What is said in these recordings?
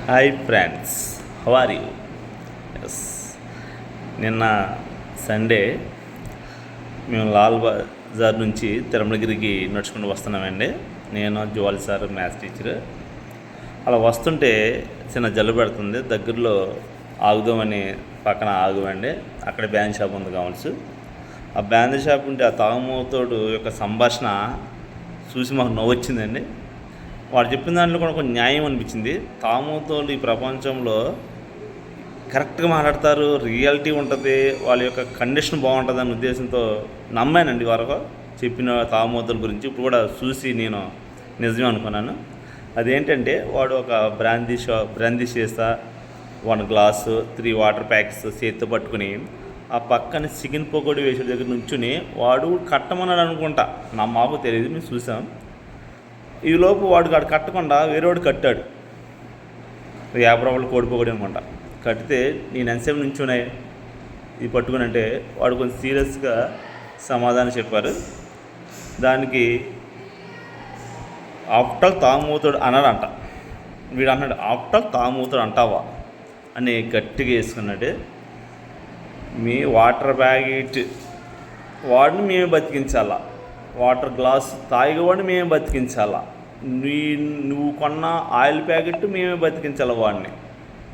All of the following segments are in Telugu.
Hi friends, how are you? Yes, నిన్న సండే మేము లాల్ బజార్ నుంచి తిరుమలగిరికి నడుచుకుంటూ వస్తున్నామండి. నేను జువాల్ సార్ మ్యాథ్స్ టీచర్. అలా వస్తుంటే చిన్న జల్లు పెడుతుంది. దగ్గరలో ఆగుదామని పక్కన ఆగుమండి. అక్కడ బ్యాండ్ షాప్ ఉంది కావచ్చు. ఆ బ్యాండ్ షాప్ ఉంటే ఆ తాగుమోతోడు యొక్క సంభాషణ చూసి మాకు నవ్వు వచ్చిందండి. వాడు చెప్పిన దాంట్లో కూడా కొంచెం న్యాయం అనిపించింది. తాగుమోతోళ్ళు ఈ ప్రపంచంలో కరెక్ట్గా మాట్లాడతారు, రియాలిటీ ఉంటుంది, వాళ్ళ యొక్క కండిషన్ బాగుంటుంది అనే ఉద్దేశంతో నమ్మానండి వరకు చెప్పిన తాగుమోతల గురించి. ఇప్పుడు కూడా చూసి నేను నిజమే అనుకున్నాను. అదేంటంటే వాడు ఒక బ్రాందీ చేస్తా 1 గ్లాసు 3 వాటర్ ప్యాకెట్స్ చేతితో పట్టుకుని ఆ పక్కన చికెన్ పకోడీ వేసే దగ్గర నుంచుని వాడు కట్టమన్నాడు అనుకుంటా, మాకు తెలియదు, మేము చూసాం. ఈలోపు వాడు కట్టకుండా వేరేవాడు కట్టాడు. 50 రూపాయలు కోడి పకోడీ అనుకుంటా. కట్టితే నేను ఎంతసేపు నుంచున్నాయి ఇది పట్టుకుని అంటే వాడు కొంచెం సీరియస్గా సమాధానం చెప్పారు. దానికి ఆఫ్టర్ తాగుమోతాడు అన్నాడంట. వీడు అన్నాడు, ఆఫ్టర్ తాగుమోతాడు అంటావా అని గట్టిగా వేసుకున్నాడు. మీ వాటర్ ప్యాకెట్ వాడిని మేమే బతికించాలా, వాటర్ గ్లాస్ తాగేవాడిని మేమే బతికించాలా, నువ్వు కొన్న ఆయిల్ ప్యాకెట్ మేమే బతికించాలి, వాడిని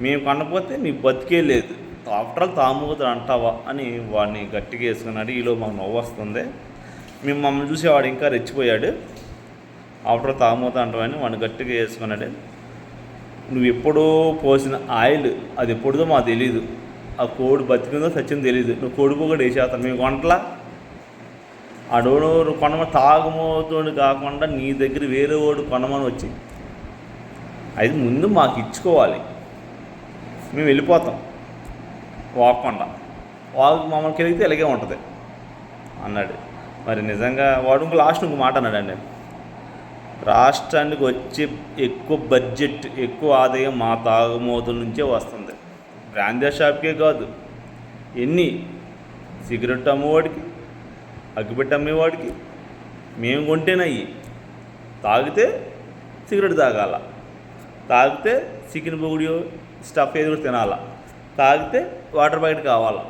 మేము కొనకపోతే నీ బతికే లేదు, ఆఫ్టర్ ఆల్ తాగుమోతాడు అంటావా అని వాడిని గట్టిగా వేసుకున్నాడు. ఈలో మాకు నవ్వు వస్తుంది. మేము మమ్మల్ని చూసి వాడు ఇంకా రెచ్చిపోయాడు. ఆఫ్టర్ ఆల్ తాగుమోతాడు అంటావని వాడిని గట్టిగా వేసుకున్నాడు. నువ్వు ఎప్పుడో పోసిన ఆయిల్ అది ఎప్పుడుదో మాకు తెలీదు, ఆ కోడి బతికిందో సచ్చిందో తెలీదు, నువ్వు కోడి పొగడు వేసేస్తాను మేము వంటలా. అడోడు కొనమని తాగుమోతోడు కాకుండా నీ దగ్గర వేరే వాడు కొనమని వచ్చి అది ముందు మాకు ఇచ్చుకోవాలి, మేము వెళ్ళిపోతాం వాకుండా, వాళ్ళకి మమ్మల్ని కలిగితే ఇలాగే ఉంటుంది అన్నాడు. మరి నిజంగా వాడు ఇంకో లాస్ట్ ఇంకో మాట అన్నాడండి, రాష్ట్రానికి వచ్చే ఎక్కువ బడ్జెట్ ఎక్కువ ఆదాయం మా తాగుమోతుల నుంచే వస్తుంది. బ్రాందీ షాప్కే కాదు, ఎన్ని సిగరెట్ అమ్మేవాడికి, అగ్గిపెట్టి అమ్మేవాడికి మేము కొంటేనయ్యి. తాగితే సిగరెట్ తాగాల, తాగితే చికెన్ పొగుడియో స్టఫ్ ఏదో తినాలా, తాగితే వాటర్ ప్యాకెట్ కావాలా,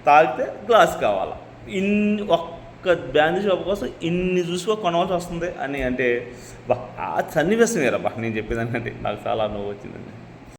తాగితే గ్లాస్ కావాలా. ఇన్ని ఒక్క బ్రాందీ షాప్ కోసం ఇన్ని చూసుకో కొనవలసి వస్తుంది అని అంటే ఆ సన్నివేశం వేరబ్బా నేను చెప్పేదానికంటే నాకు చాలా నవ్వు వచ్చిందండి.